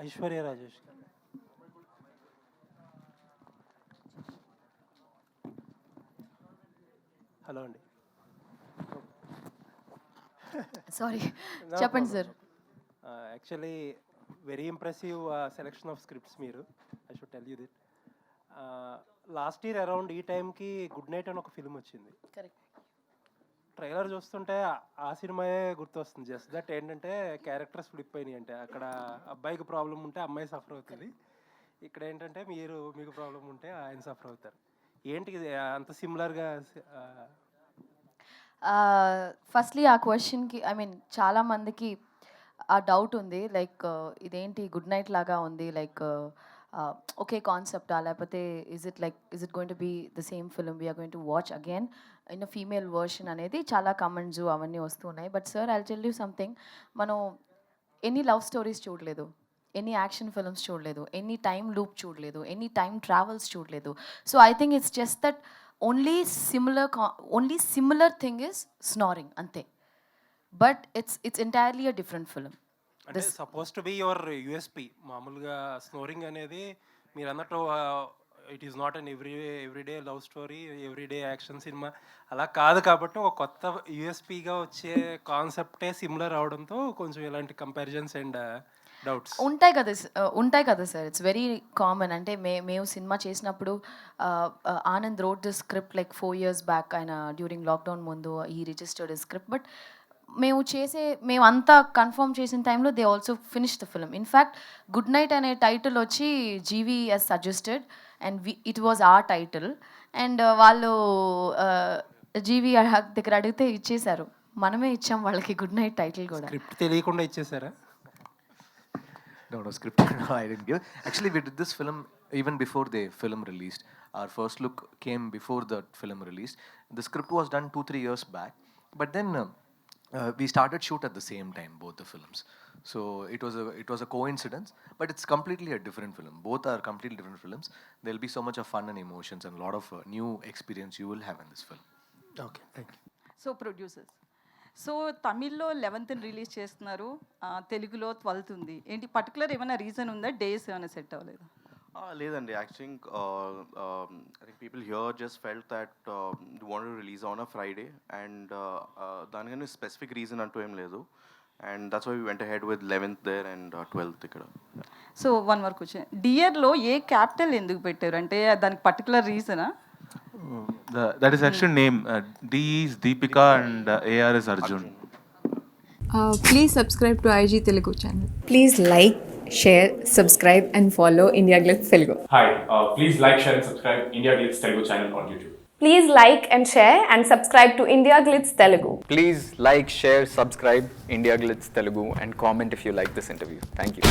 Aishwarya Rajesh. Hello అండి. Sorry, చెప్పండి sir. Actually very impressive selection of scripts మీరు. I should tell you that. Last year around ఈ టైంకి good night అని ఒక ఫిల్మ్ వచ్చింది. కరెక్ట్. ట్రైలర్ చూస్తుంటే ఆ సినిమాయే గుర్తొస్తుంది. జస్ట్ దట్ ఏంటంటే క్యారెక్టర్స్ ఫ్లిప్ అయినాయి. అంటే అక్కడ అబ్బాయికి ప్రాబ్లం ఉంటే అమ్మాయి సఫర్ అవుతుంది, ఇక్కడ ఏంటంటే మీకు ప్రాబ్లం ఉంటే ఆయన సఫర్ అవుతారు. ఏంటి ఇది అంత సిమిలర్గా? ఫస్ట్లీ ఆ క్వశ్చన్కి చాలామందికి ఆ డౌట్ ఉంది, లైక్ ఇదేంటి గుడ్ నైట్ లాగా ఉంది, లైక్ ఒకే కాన్సెప్టా, లేకపోతే is it going to be the same film we're going to watch again in a female version అనేది చాలా కమెంట్స్ అవన్నీ వస్తున్నాయి. But sir, I'll tell you something. మనం ఎన్ని లవ్ స్టోరీస్ చూడలేదు, ఎన్ని యాక్షన్ ఫిల్మ్స్ చూడలేదు, ఎన్ని టైమ్ లూప్ చూడలేదు, ఎన్ని టైమ్ ట్రావెల్స్ చూడలేదు. So I think it's just that only similar thing is snoring, అంతే. But it's entirely a different film. అంటే supposed to be your USP. మామూలుగా స్నోరింగ్ అనేది మీరు అన్నట్టు it is not an everyday love story, everyday action cinema అలా కాదు. కాబట్టి ఒక కొత్త యూఎస్పీగా వచ్చే కాన్సెప్టే సిమిలర్ అవడంతో కొంచెం ఇలాంటి కంపారిజన్స్ అండ్ డౌట్స్ ఉంటాయి కదా సార్. It's very common. అంటే మేము సినిమా చేసినప్పుడు Anand road the script like 4 years back. ఆయన డ్యూరింగ్ లాక్డౌన్ ముందు ఈ రిజిస్టర్డ్ స్క్రిప్ట్. బట్ మేము అంతా కన్ఫర్మ్ చేసిన టైంలో they also finish the film. In fact good night అనే టైటిల్ వచ్చి GV has suggested and it was our title. And వాళ్ళు జీవీ దగ్గర అడిగితే ఇచ్చేశారు. మనమే ఇచ్చాం వాళ్ళకి గుడ్ నైట్ టైటిల్ కూడా. స్క్రిప్ట్ తెలియకుండా ఇచ్చేసారా? No, script. No, I didn't give. Actually, we did this film even before the film released. Our first look came before the film released. The script was done 2-3 years back. But then we started shoot at the same time, both the films. So it was a coincidence, but it's completely a different film. Both are completely different films. There'll be so much of fun and emotions and a lot of new experience you will have in this film. Okay, thank you. So producers. So తమిళ్లో 11th release చేస్తున్నారు, తెలుగులో 12th ఉంది. ఏంటి particular ఏమైనా reason ఉందా? Days ఏమైనా set అవ్వలేదు? లేదండి. Actually I think people here just felt that they wanted to release on a Friday and దానికని స్పెసిఫిక్ రీజన్ అంటూ ఏం లేదు. And that's why we went ahead with 11th there and 12th ఇక్కడ. So one వరకు question, డియర్లో ఏ capital ఎందుకు పెట్టారు? అంటే దానికి పర్టికులర్ రీజనా? That is actually name. D is Deepika and AR is Arjun. Please subscribe to IG Telugu channel. Please like, share, subscribe and follow India Glitz Telugu. Hi, please like, share and subscribe India Glitz Telugu channel on YouTube. Please like and share and subscribe to India Glitz Telugu. Please like, share, subscribe India Glitz Telugu and comment if you like this interview. Thank you.